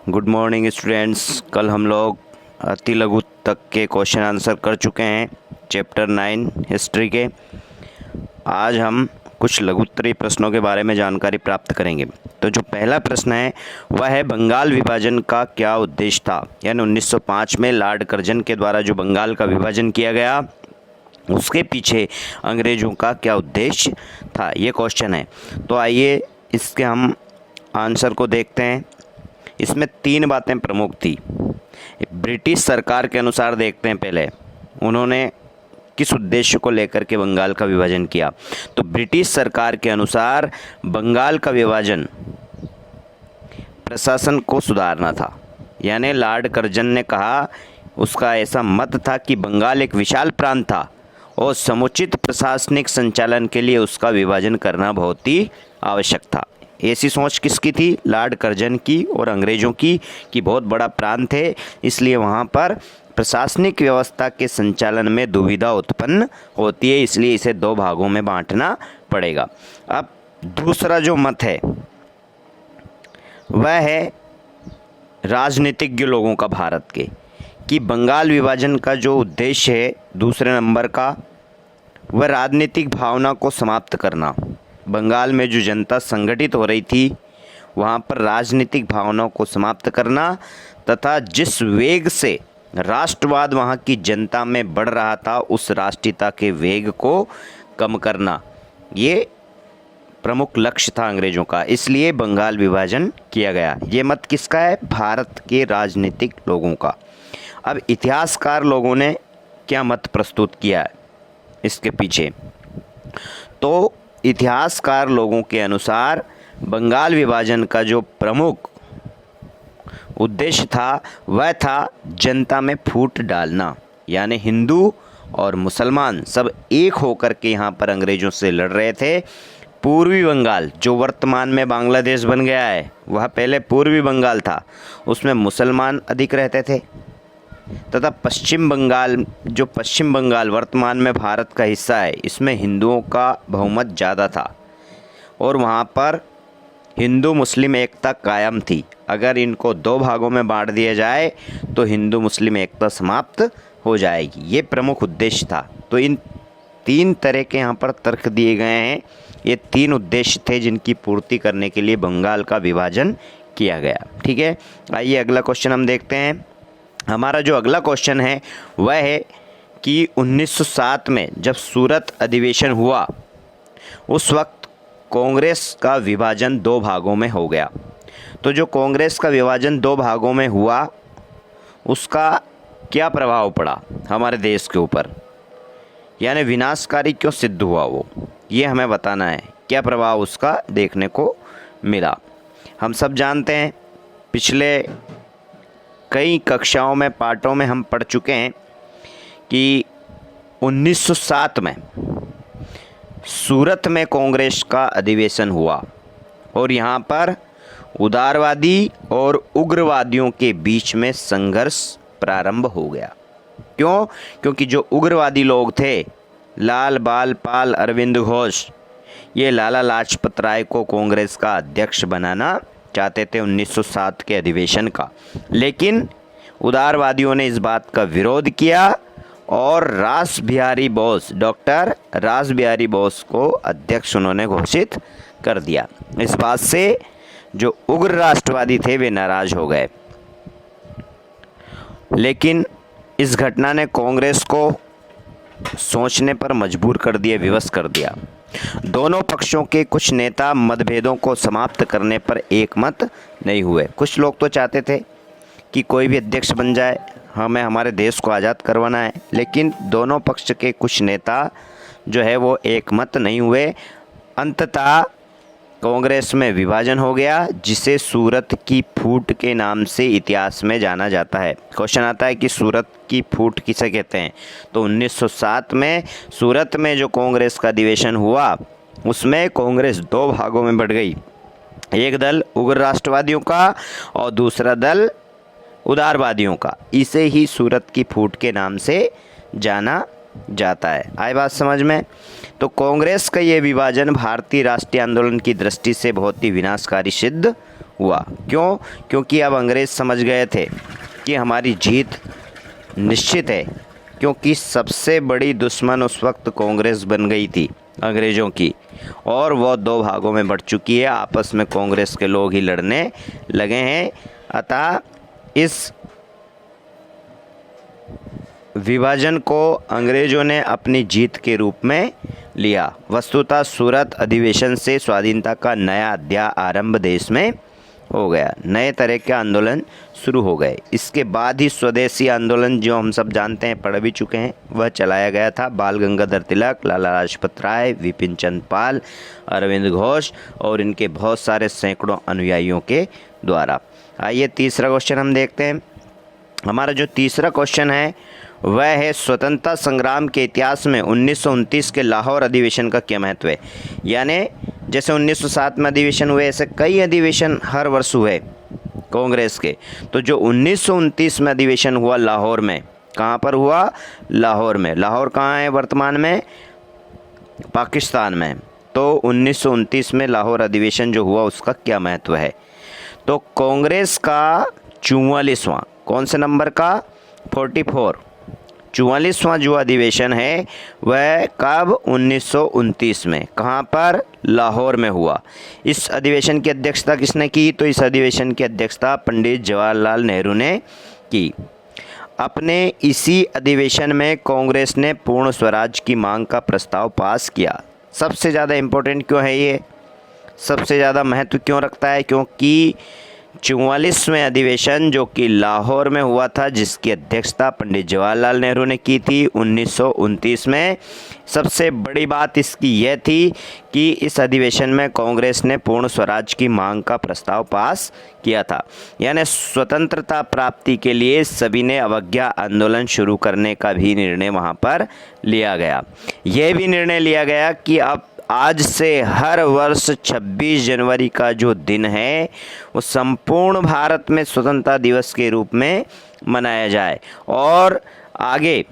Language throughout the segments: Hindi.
Good morning students. कल हम लोग अति लघु तक के क्वेश्चन आंसर कर चुके हैं चैप्टर 9 हिस्ट्री के। आज हम कुछ लघुत्तरीय प्रश्नों के बारे में जानकारी प्राप्त करेंगे। तो जो पहला प्रश्न है वह है बंगाल विभाजन का क्या उद्देश्य था। यानी 1905 में लॉर्ड कर्जन के द्वारा जो बंगाल का विभाजन किया गया उसके पीछे अंग्रेज़ों का क्या उद्देश्य था, ये क्वेश्चन है। तो आइए इसके हम आंसर को देखते हैं। इसमें 3 बातें प्रमुख थी। ब्रिटिश सरकार के अनुसार देखते हैं पहले उन्होंने किस उद्देश्य को लेकर के बंगाल का विभाजन किया। तो ब्रिटिश सरकार के अनुसार बंगाल का विभाजन प्रशासन को सुधारना था। यानी लॉर्ड कर्जन ने कहा, उसका ऐसा मत था कि बंगाल एक विशाल प्रांत था और समुचित प्रशासनिक संचालन के लिए उसका विभाजन करना बहुत ही आवश्यक था। ऐसी सोच किसकी थी? लॉर्ड कर्जन की और अंग्रेज़ों की कि बहुत बड़ा प्रांत है, इसलिए वहाँ पर प्रशासनिक व्यवस्था के संचालन में दुविधा उत्पन्न होती है, इसलिए इसे 2 भागों में बांटना पड़ेगा। अब दूसरा जो मत है वह है राजनीतिज्ञ लोगों का भारत के, कि बंगाल विभाजन का जो उद्देश्य है दूसरे नंबर का वह राजनीतिक भावना को समाप्त करना। बंगाल में जो जनता संगठित हो रही थी वहाँ पर राजनीतिक भावनाओं को समाप्त करना तथा जिस वेग से राष्ट्रवाद वहाँ की जनता में बढ़ रहा था उस राष्ट्रीयता के वेग को कम करना, ये प्रमुख लक्ष्य था अंग्रेज़ों का। इसलिए बंगाल विभाजन किया गया। ये मत किसका है? भारत के राजनीतिक लोगों का। अब इतिहासकार लोगों ने क्या मत प्रस्तुत किया है इसके पीछे? तो इतिहासकार लोगों के अनुसार बंगाल विभाजन का जो प्रमुख उद्देश्य था वह था जनता में फूट डालना। यानी हिंदू और मुसलमान सब एक होकर के यहाँ पर अंग्रेज़ों से लड़ रहे थे। पूर्वी बंगाल जो वर्तमान में बांग्लादेश बन गया है वह पहले पूर्वी बंगाल था, उसमें मुसलमान अधिक रहते थे, तथा पश्चिम बंगाल वर्तमान में भारत का हिस्सा है, इसमें हिंदुओं का बहुमत ज़्यादा था और वहाँ पर हिंदू मुस्लिम एकता कायम थी। अगर इनको 2 भागों में बांट दिया जाए तो हिंदू मुस्लिम एकता समाप्त हो जाएगी। ये प्रमुख उद्देश्य था। तो इन 3 तरह के यहाँ पर तर्क दिए गए हैं। ये 3 उद्देश्य थे जिनकी पूर्ति करने के लिए बंगाल का विभाजन किया गया। ठीक है, आइए अगला क्वेश्चन हम देखते हैं। हमारा जो अगला क्वेश्चन है वह है कि 1907 में जब सूरत अधिवेशन हुआ उस वक्त कांग्रेस का विभाजन 2 भागों में हो गया। तो जो कांग्रेस का विभाजन 2 भागों में हुआ उसका क्या प्रभाव पड़ा हमारे देश के ऊपर, यानी विनाशकारी क्यों सिद्ध हुआ वो, ये हमें बताना है। क्या प्रभाव उसका देखने को मिला? हम सब जानते हैं, पिछले कई कक्षाओं में पाठों में हम पढ़ चुके हैं कि 1907 में सूरत में कांग्रेस का अधिवेशन हुआ और यहाँ पर उदारवादी और उग्रवादियों के बीच में संघर्ष प्रारंभ हो गया। क्यों? क्योंकि जो उग्रवादी लोग थे लाल बाल पाल अरविंद घोष, ये लाला लाजपत राय को कांग्रेस का अध्यक्ष बनाना चाहते थे 1907 के अधिवेशन का, लेकिन उदारवादियों ने इस बात का विरोध किया और रास बिहारी बोस, डॉक्टर रास बिहारी बोस को अध्यक्ष उन्होंने घोषित कर दिया। इस बात से जो उग्र राष्ट्रवादी थे वे नाराज हो गए, लेकिन इस घटना ने कांग्रेस को सोचने पर मजबूर कर दिया, विवश कर दिया। दोनों पक्षों के कुछ नेता मतभेदों को समाप्त करने पर एक मत नहीं हुए। कुछ लोग तो चाहते थे कि कोई भी अध्यक्ष बन जाए, हमें हमारे देश को आज़ाद करवाना है, लेकिन दोनों पक्ष के कुछ नेता जो है वो एक मत नहीं हुए। अंततः कांग्रेस में विभाजन हो गया, जिसे सूरत की फूट के नाम से इतिहास में जाना जाता है। क्वेश्चन आता है कि सूरत की फूट किसे कहते हैं? तो 1907 में सूरत में जो कांग्रेस का अधिवेशन हुआ उसमें कांग्रेस 2 भागों में बढ़ गई। एक दल उग्र राष्ट्रवादियों का और दूसरा दल उदारवादियों का। इसे ही सूरत की फूट के नाम से जाना जाता है। आई बात समझ में? तो कांग्रेस का ये विभाजन भारतीय राष्ट्रीय आंदोलन की दृष्टि से बहुत ही विनाशकारी सिद्ध हुआ। क्यों? क्योंकि अब अंग्रेज़ समझ गए थे कि हमारी जीत निश्चित है, क्योंकि सबसे बड़ी दुश्मन उस वक्त कांग्रेस बन गई थी अंग्रेज़ों की, और वो दो भागों में बढ़ चुकी है। आपस में कांग्रेस के लोग ही लड़ने लगे हैं। अतः इस विभाजन को अंग्रेज़ों ने अपनी जीत के रूप में लिया। वस्तुतः सूरत अधिवेशन से स्वाधीनता का नया अध्याय आरंभ देश में हो गया। नए तरह के आंदोलन शुरू हो गए। इसके बाद ही स्वदेशी आंदोलन, जो हम सब जानते हैं, पढ़ भी चुके हैं, वह चलाया गया था। बाल गंगाधर तिलक, लाला लाजपत राय, विपिन चंद्र पाल, अरविंद घोष और इनके बहुत सारे सैकड़ों अनुयायियों के द्वारा। आइए तीसरा क्वेश्चन हम देखते हैं। हमारा जो तीसरा क्वेश्चन है वह है स्वतंत्रता संग्राम के इतिहास में 1929 के लाहौर अधिवेशन का क्या महत्व है। यानी जैसे 1907 में अधिवेशन हुए, ऐसे कई अधिवेशन हर वर्ष हुए कांग्रेस के। तो जो 1929 में अधिवेशन हुआ लाहौर में, कहाँ पर हुआ? लाहौर में। लाहौर कहाँ है वर्तमान में? पाकिस्तान में। तो 1929 में लाहौर अधिवेशन जो हुआ उसका क्या महत्व है? तो कांग्रेस का 44वां, कौन से नंबर का? 44, 44वां जो अधिवेशन है वह कब? 1929 में। कहाँ पर? लाहौर में हुआ। इस अधिवेशन की अध्यक्षता किसने की? तो इस अधिवेशन की अध्यक्षता पंडित जवाहरलाल नेहरू ने की। अपने इसी अधिवेशन में कांग्रेस ने पूर्ण स्वराज की मांग का प्रस्ताव पास किया। सबसे ज़्यादा इम्पोर्टेंट क्यों है ये? सबसे ज़्यादा महत्व क्यों रखता है? क्योंकि 44वें अधिवेशन जो कि लाहौर में हुआ था, जिसकी अध्यक्षता पंडित जवाहरलाल नेहरू ने की थी 1929 में। सबसे बड़ी बात इसकी यह थी कि इस अधिवेशन में कांग्रेस ने पूर्ण स्वराज की मांग का प्रस्ताव पास किया था। यानी स्वतंत्रता प्राप्ति के लिए सभी ने अवज्ञा आंदोलन शुरू करने का भी निर्णय वहाँ पर लिया गया। यह भी निर्णय लिया गया कि अब आज से हर वर्ष 26 जनवरी का जो दिन है वो संपूर्ण भारत में स्वतंत्रता दिवस के रूप में मनाया जाए। और आगे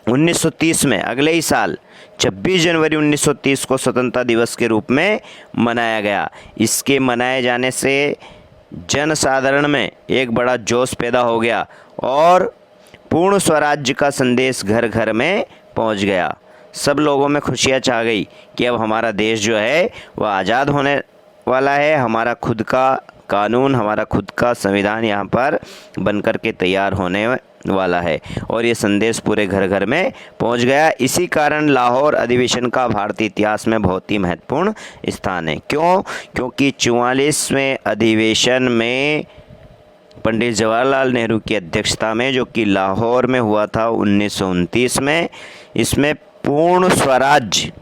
1930 में, अगले ही साल 26 जनवरी 1930 को स्वतंत्रता दिवस के रूप में मनाया गया। इसके मनाए जाने से जनसाधारण में एक बड़ा जोश पैदा हो गया और पूर्ण स्वराज्य का संदेश घर घर में पहुंच गया। सब लोगों में खुशियाँ छा गई कि अब हमारा देश जो है वह आज़ाद होने वाला है। हमारा खुद का कानून, हमारा खुद का संविधान यहाँ पर बनकर के तैयार होने वाला है और ये संदेश पूरे घर घर में पहुँच गया। इसी कारण लाहौर अधिवेशन का भारतीय इतिहास में बहुत ही महत्वपूर्ण स्थान है। क्यों? क्योंकि 44वें अधिवेशन में पंडित जवाहरलाल नेहरू की अध्यक्षता में, जो कि लाहौर में हुआ था 1929 में, इसमें पूर्ण स्वराज्य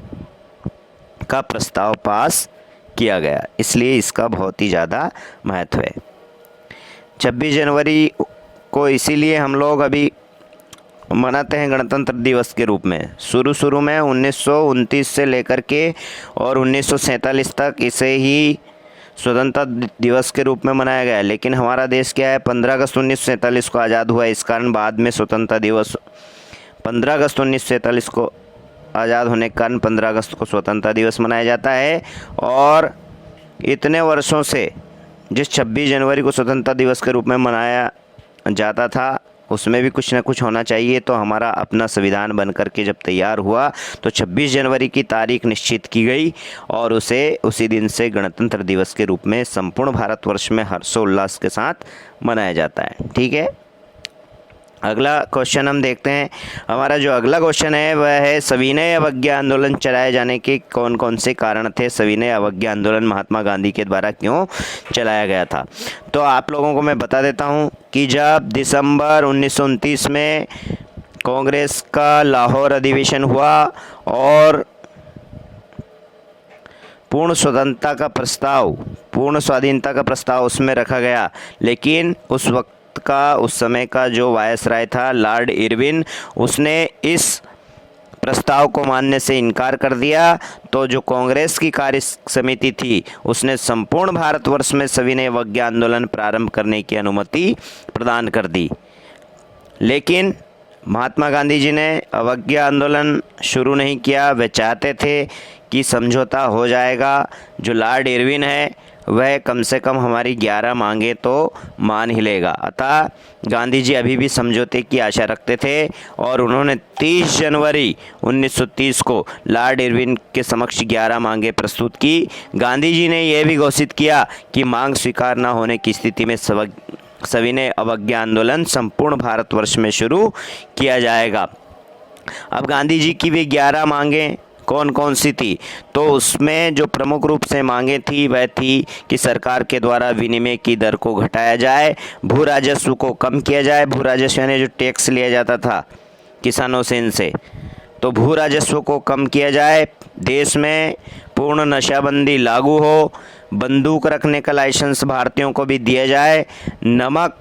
का प्रस्ताव पास किया गया। इसलिए इसका बहुत ही ज़्यादा महत्व है। 26 जनवरी को इसीलिए हम लोग अभी मनाते हैं गणतंत्र दिवस के रूप में। शुरू में 1929 से लेकर के और 1947 तक इसे ही स्वतंत्रता दिवस के रूप में मनाया गया। लेकिन हमारा देश क्या है, 15 अगस्त 1947 को आज़ाद हुआ। इस कारण बाद में स्वतंत्रता दिवस 15 अगस्त 1947 को आज़ाद होने के कारण 15 अगस्त को स्वतंत्रता दिवस मनाया जाता है। और इतने वर्षों से जिस 26 जनवरी को स्वतंत्रता दिवस के रूप में मनाया जाता था, उसमें भी कुछ ना कुछ होना चाहिए। तो हमारा अपना संविधान बनकर के जब तैयार हुआ तो 26 जनवरी की तारीख निश्चित की गई और उसे उसी दिन से गणतंत्र दिवस के रूप में संपूर्ण भारतवर्ष में हर्षोल्लास के साथ मनाया जाता है। ठीक है, अगला क्वेश्चन हम देखते हैं। हमारा जो अगला क्वेश्चन है वह है सविनय अवज्ञा आंदोलन चलाए जाने के कौन कौन से कारण थे। सविनय अवज्ञा आंदोलन महात्मा गांधी के द्वारा क्यों चलाया गया था? तो आप लोगों को मैं बता देता हूं कि जब दिसंबर 1929 में कांग्रेस का लाहौर अधिवेशन हुआ और पूर्ण स्वतंत्रता का प्रस्ताव, पूर्ण स्वाधीनता का प्रस्ताव उसमें रखा गया, लेकिन उस समय का जो वायसराय था लॉर्ड इरविन, उसने इस प्रस्ताव को मानने से इनकार कर दिया। तो जो कांग्रेस की कार्य समिति थी उसने संपूर्ण भारतवर्ष में सविनय अवज्ञा आंदोलन प्रारंभ करने की अनुमति प्रदान कर दी। लेकिन महात्मा गांधी जी ने अवज्ञा आंदोलन शुरू नहीं किया। वे चाहते थे कि समझौता हो जाएगा। जो लॉर्ड इरविन है वह कम से कम हमारी 11 मांगे तो मान ही लेगा। अतः गांधी जी अभी भी समझौते की आशा रखते थे और उन्होंने 30 जनवरी 1930 को लॉर्ड इरविन के समक्ष 11 मांगे प्रस्तुत की। गांधी जी ने यह भी घोषित किया कि मांग स्वीकार न होने की स्थिति में सविनय अवज्ञा आंदोलन संपूर्ण भारतवर्ष में शुरू किया जाएगा। अब गांधी जी की वे 11 मांगें कौन कौन सी थी, तो उसमें जो प्रमुख रूप से मांगे थी वह थी कि सरकार के द्वारा विनिमय की दर को घटाया जाए, भू राजस्व को कम किया जाए। भू राजस्व यानी जो टैक्स लिया जाता था किसानों से, इनसे, तो भू राजस्व को कम किया जाए। देश में पूर्ण नशाबंदी लागू हो, बंदूक रखने का लाइसेंस भारतीयों को भी दिया जाए। नमक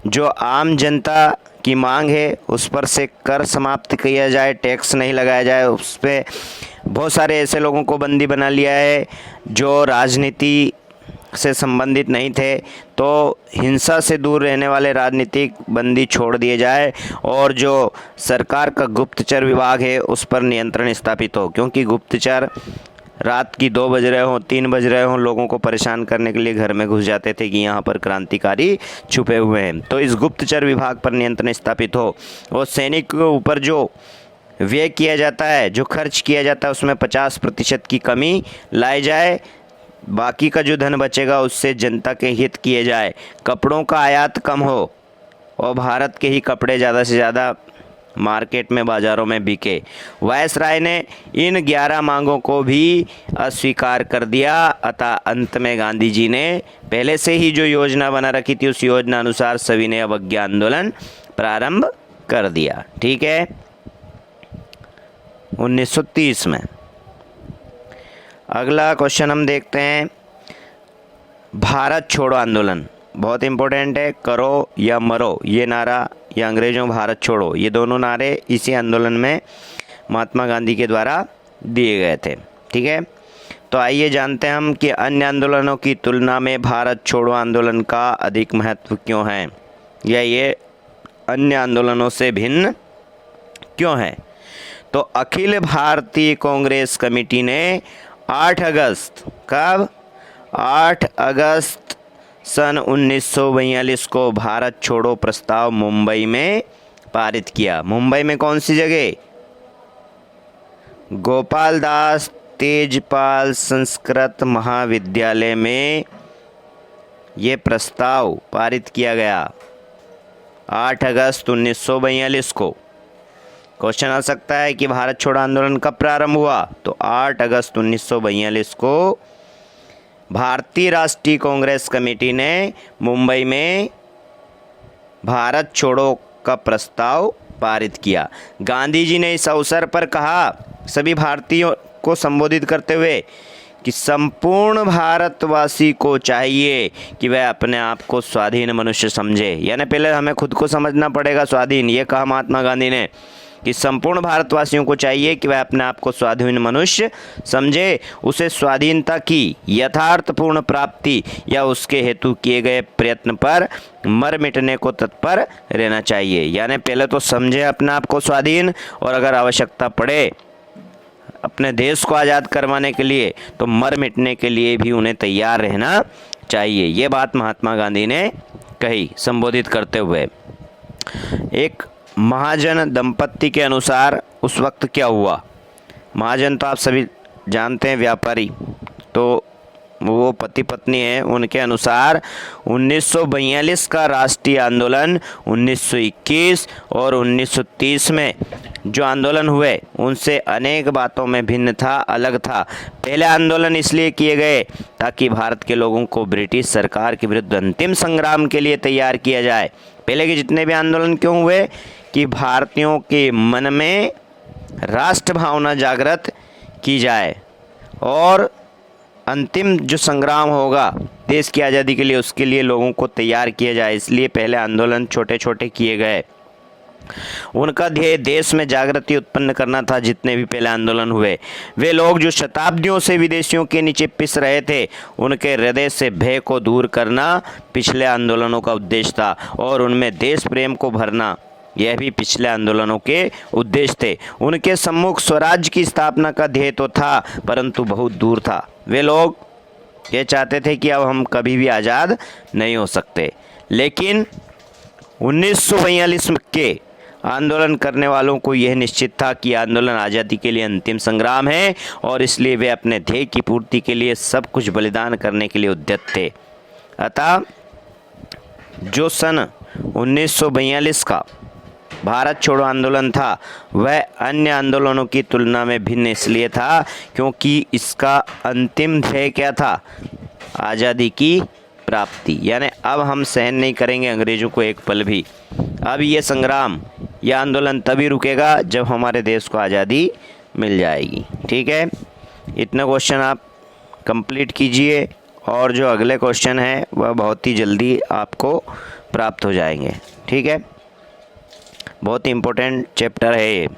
जो आम जनता की मांग है उस पर से कर समाप्त किया जाए, टैक्स नहीं लगाया जाए उस पर। बहुत सारे ऐसे लोगों को बंदी बना लिया है जो राजनीति से संबंधित नहीं थे, तो हिंसा से दूर रहने वाले राजनीतिक बंदी छोड़ दिए जाए और जो सरकार का गुप्तचर विभाग है उस पर नियंत्रण स्थापित हो, क्योंकि गुप्तचर रात की 2 बज रहे हों, 3 बज रहे हों, लोगों को परेशान करने के लिए घर में घुस जाते थे कि यहाँ पर क्रांतिकारी छुपे हुए हैं। तो इस गुप्तचर विभाग पर नियंत्रण स्थापित हो और सैनिक के ऊपर जो व्यय किया जाता है, जो खर्च किया जाता है, उसमें 50% की कमी लाई जाए। बाकी का जो धन बचेगा उससे जनता के हित किए जाए। कपड़ों का आयात कम हो और भारत के ही कपड़े ज़्यादा से ज़्यादा मार्केट में, बाज़ारों में बिके। वायसराय ने इन 11 मांगों को भी अस्वीकार कर दिया। अतः अंत में गांधी जी ने पहले से ही जो योजना बना रखी थी उस योजना अनुसार सविनय अवज्ञा आंदोलन प्रारंभ कर दिया। ठीक है, 1930 में। अगला क्वेश्चन हम देखते हैं, भारत छोड़ो आंदोलन बहुत इम्पोर्टेंट है। करो या मरो ये नारा, या अंग्रेजों भारत छोड़ो, ये दोनों नारे इसी आंदोलन में महात्मा गांधी के द्वारा दिए गए थे। ठीक है, तो आइए जानते हैं हम कि अन्य आंदोलनों की तुलना में भारत छोड़ो आंदोलन का अधिक महत्व क्यों है, या ये अन्य आंदोलनों से भिन्न क्यों है। तो अखिल भारतीय कांग्रेस कमेटी ने 8 अगस्त, कब, 8 अगस्त सन 1942 को भारत छोड़ो प्रस्ताव मुंबई में पारित किया। मुंबई में कौन सी जगह, गोपाल दास तेजपाल संस्कृत महाविद्यालय में ये प्रस्ताव पारित किया गया 8 अगस्त 1942 को। क्वेश्चन आ सकता है कि भारत छोड़ो आंदोलन कब प्रारंभ हुआ, तो 8 अगस्त 1942 को भारतीय राष्ट्रीय कांग्रेस कमेटी ने मुंबई में भारत छोड़ो का प्रस्ताव पारित किया। गांधी जी ने इस अवसर पर कहा, सभी भारतीयों को संबोधित करते हुए, कि संपूर्ण भारतवासी को चाहिए कि वह अपने आप को स्वाधीन मनुष्य समझे। यानी पहले हमें खुद को समझना पड़ेगा स्वाधीन, ये कहा महात्मा गांधी ने, कि संपूर्ण भारतवासियों को चाहिए कि वह अपने आप को स्वाधीन मनुष्य समझे, उसे स्वाधीनता की यथार्थपूर्ण प्राप्ति या उसके हेतु किए गए प्रयत्न पर मर मिटने को तत्पर रहना चाहिए। यानी पहले तो समझे अपने आप को स्वाधीन, और अगर आवश्यकता पड़े अपने देश को आज़ाद करवाने के लिए तो मर मिटने के लिए भी उन्हें तैयार रहना चाहिए। ये बात महात्मा गांधी ने कही संबोधित करते हुए। एक महाजन दंपत्ति के अनुसार उस वक्त क्या हुआ, महाजन तो आप सभी जानते हैं, व्यापारी, तो वो पति पत्नी हैं, उनके अनुसार 1942 का राष्ट्रीय आंदोलन 1921 और 1930 में जो आंदोलन हुए उनसे अनेक बातों में भिन्न था, अलग था। पहले आंदोलन इसलिए किए गए ताकि भारत के लोगों को ब्रिटिश सरकार के विरुद्ध अंतिम संग्राम के लिए तैयार किया जाए। पहले के जितने भी आंदोलन क्यों हुए, कि भारतीयों के मन में राष्ट्र भावना जागृत की जाए और अंतिम जो संग्राम होगा देश की आज़ादी के लिए, उसके लिए लोगों को तैयार किया जाए। इसलिए पहले आंदोलन छोटे छोटे किए गए। उनका ध्येय देश में जागृति उत्पन्न करना था। जितने भी पहले आंदोलन हुए, वे लोग जो शताब्दियों से विदेशियों के नीचे पिस रहे थे, उनके हृदय से भय को दूर करना पिछले आंदोलनों का उद्देश्य था, और उनमें देश प्रेम को भरना, यह भी पिछले आंदोलनों के उद्देश्य थे। उनके सम्मुख स्वराज्य की स्थापना का ध्येय तो था, परंतु बहुत दूर था। वे लोग ये चाहते थे कि अब हम कभी भी आज़ाद नहीं हो सकते। लेकिन 1942 के आंदोलन करने वालों को यह निश्चित था कि आंदोलन आज़ादी के लिए अंतिम संग्राम है और इसलिए वे अपने ध्येय की पूर्ति के लिए सब कुछ बलिदान करने के लिए उद्यत थे। अतः जो सन 1942 का भारत छोड़ो आंदोलन था वह अन्य आंदोलनों की तुलना में भिन्न इसलिए था क्योंकि इसका अंतिम ध्येय क्या था? आज़ादी की प्राप्ति। यानी अब हम सहन नहीं करेंगे अंग्रेज़ों को एक पल भी। अब ये संग्राम, यह आंदोलन तभी रुकेगा जब हमारे देश को आज़ादी मिल जाएगी। ठीक है, इतना क्वेश्चन आप कंप्लीट कीजिए और जो अगले क्वेश्चन है वह बहुत ही जल्दी आपको प्राप्त हो जाएंगे। ठीक है, बहुत ही इम्पोर्टेंट चैप्टर है ये।